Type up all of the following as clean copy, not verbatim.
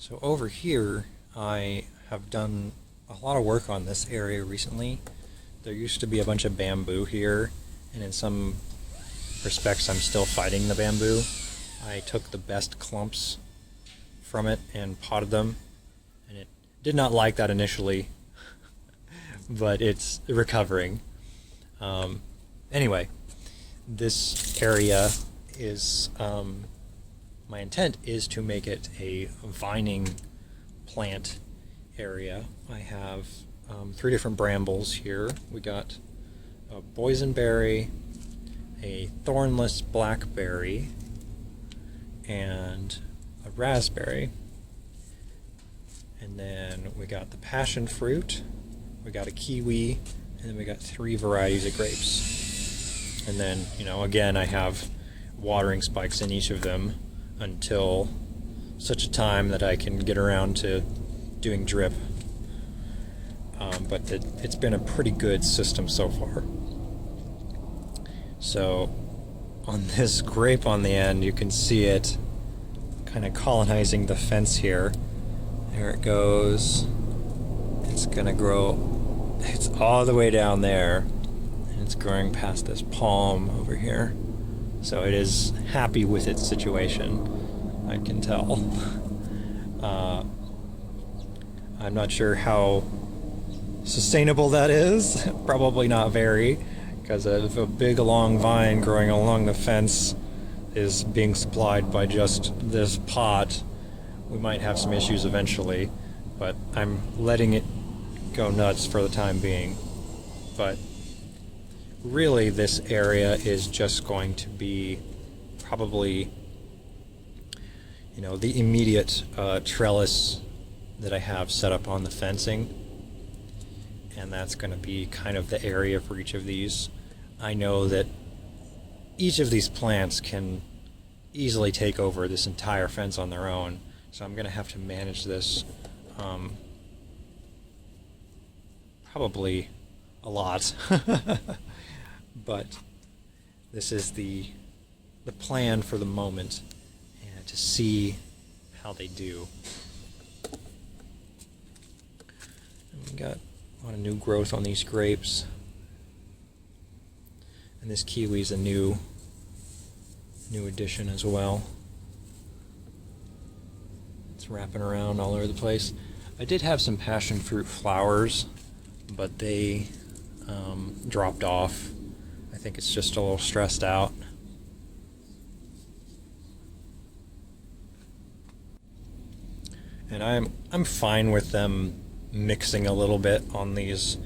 So over here, I have done a lot of work on this area recently. There used to be a bunch of bamboo here, and in some respects I'm still fighting the bamboo. I took the best clumps from it and potted them, and it did not like that initially, but it's recovering. Anyway, this area is, my intent is to make it a vining plant area. I have 3 different brambles here. We got a boysenberry, a thornless blackberry, and a raspberry. And then we got the passionfruit, we got a kiwi, and then we got 3 varieties of grapes. And then, again, I have watering spikes in each of them until such a time that I can get around to doing drip. But it's been a pretty good system so far. So on this grape on the end, you can see it kind of colonizing the fence here. There it goes. It's gonna grow. It's all the way down there, and it's growing past this palm over here. So it is happy with its situation, I can tell. I'm not sure how sustainable that is. Probably not very, because if a big long vine growing along the fence is being supplied by just this pot, we might have some issues eventually, but I'm letting it go nuts for the time being. But really, this area is just going to be probably, the immediate trellis that I have set up on the fencing, and that's going to be kind of the area for each of these. I know that each of these plants can easily take over this entire fence on their own, so I'm going to have to manage this probably a lot. But this is the plan for the moment, and to see how they do. And we got a lot of new growth on these grapes, and this kiwi is a new addition as well. It's wrapping around all over the place. I did have some passion fruit flowers, but they dropped off. I think it's just a little stressed out. And I'm fine with them mixing a little bit on these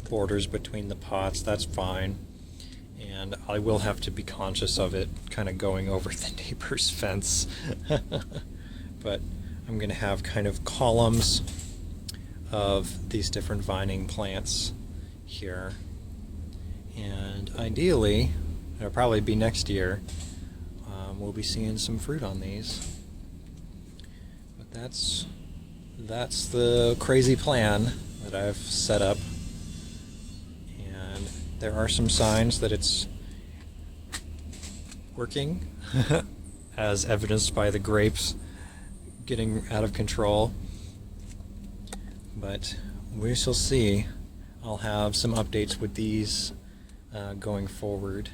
borders between the pots. That's fine. And I will have to be conscious of it kind of going over the neighbor's fence. But I'm going to have kind of columns of these different vining plants here. And ideally, it'll probably be next year, we'll be seeing some fruit on these. But that's the crazy plan that I've set up. And there are some signs that it's working, as evidenced by the grapes getting out of control. But we shall see. I'll have some updates with these going forward.